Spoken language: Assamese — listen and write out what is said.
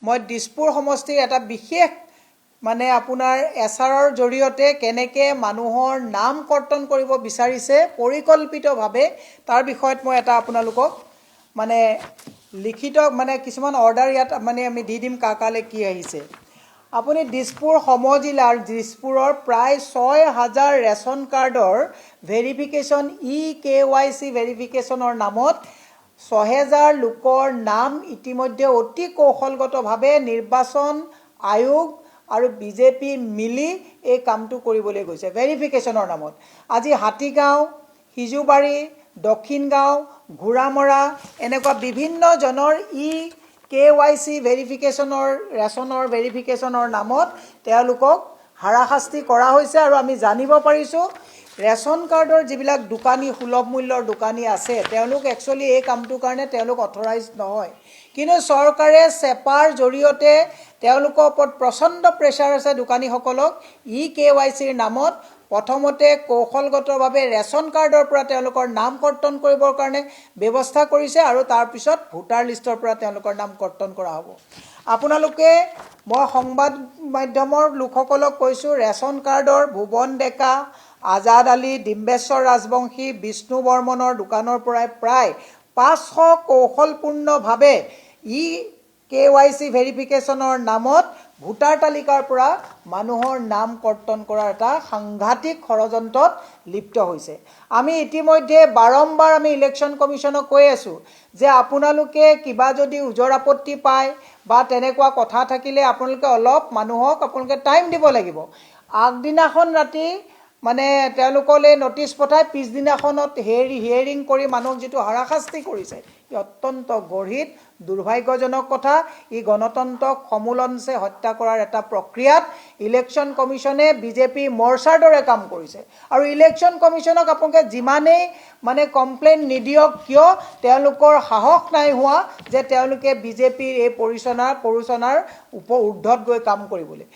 মই দিছপুৰ সমষ্টিৰ এটা বিশেষ মানে আপোনাৰ এছাৰৰ জৰিয়তে কেনেকৈ মানুহৰ নাম কৰ্তন কৰিব বিচাৰিছে পৰিকল্পিতভাৱে তাৰ বিষয়ত মই এটা আপোনালোকক মানে লিখিত মানে কিছুমান অৰ্ডাৰ ইয়াত মানে আমি দি দিম কাকালে কি আহিছে। আপুনি দিছপুৰ সমজিলাৰ দিছপুৰৰ প্ৰায় ৬,০০০ ৰেচন কাৰ্ডৰ ভেৰিফিকেশ্যন EKYC ভেৰিফিকেশ্যনৰ নামত ৬,০০০ লোকৰ নাম ইতিমধ্যে অতি কৌশলগতভাৱে নিৰ্বাচন আয়োগ আৰু বিজেপি মিলি এই কামটো কৰিবলৈ গৈছে ভেৰিফিকেশ্যনৰ নামত। আজি হাতীগাঁও, সিজুবাৰী, দক্ষিণ গাঁও, ঘোঁৰামৰা এনেকুৱা বিভিন্ন জনৰ EKYC ভেৰিফিকেশ্যনৰ ৰেচনৰ ভেৰিফিকেশ্যনৰ নামত তেওঁলোকক হাৰাশাস্তি কৰা হৈছে। আৰু আমি জানিব পাৰিছোঁ ৰেচন কাৰ্ডৰ যিবিলাক দোকানী সুলভ মূল্যৰ দোকানী আছে তেওঁলোক একচুৱেলি এই কামটোৰ কাৰণে তেওঁলোক অথৰাইজ নহয়, কিন্তু চৰকাৰে চেপাৰ জৰিয়তে তেওঁলোকৰ ওপৰত প্ৰচণ্ড প্ৰেছাৰ আছে দোকানীসকলক EKYCৰ নামত প্ৰথমতে কৌশলগতভাৱে ৰেচন কাৰ্ডৰ পৰা তেওঁলোকৰ নাম কৰ্তন কৰিবৰ কাৰণে ব্যৱস্থা কৰিছে আৰু তাৰপিছত ভোটাৰ লিষ্টৰ পৰা তেওঁলোকৰ নাম কৰ্তন কৰা হ'ব। আপোনালোকে মই সংবাদ মাধ্যমৰ লোকসকলক কৈছোঁ ৰেচন কাৰ্ডৰ ভুৱন ডেকা, আজাদ আলী, ডিম্বেশ্বৰ ৰাজবংশী, বিষ্ণু বৰ্মনৰ দোকানৰ পৰাই প্ৰায় ৫০০ কৌশলপূৰ্ণভাৱে EKYC ভেৰিফিকেশ্যনৰ নামত ভোটাৰ তালিকাৰ পৰা মানুহৰ নাম কৰ্তন কৰাৰ এটা সাংঘাতিক ষড়যন্ত্ৰত লিপ্ত হৈছে। আমি ইতিমধ্যে বাৰম্বাৰ আমি ইলেকশ্যন কমিশ্যনক কৈ আছোঁ যে আপোনালোকে কিবা যদি ওজৰ আপত্তি পায় বা তেনেকুৱা কথা থাকিলে আপোনালোকে অলপ মানুহক আপোনালোকে টাইম দিব লাগিব। আগদিনাখন ৰাতি মানে তেওঁলোকলৈ নটিচ পঠাই পিছদিনাখনত হিয়েৰিং কৰি মানুহক যিটো হাৰাশাস্তি কৰিছে ই অত্যন্ত গৰ্হিত দুৰ্ভাগ্যজনক কথা। ই গণতন্ত্ৰক সমূলনছে হত্যা কৰাৰ এটা প্ৰক্ৰিয়াত ইলেকশ্যন কমিশ্যনে বিজেপি মৰ্চাৰ দৰে কাম কৰিছে। আৰু ইলেকশ্যন কমিশ্যনক আপোনালোকে যিমানেই মানে কমপ্লেইন নিদিয়ক কিয় তেওঁলোকৰ সাহস নাই হোৱা যে তেওঁলোকে বিজেপিৰ এই প্ৰৰোচনাৰ ঊৰ্ধত গৈ কাম কৰিবলৈ।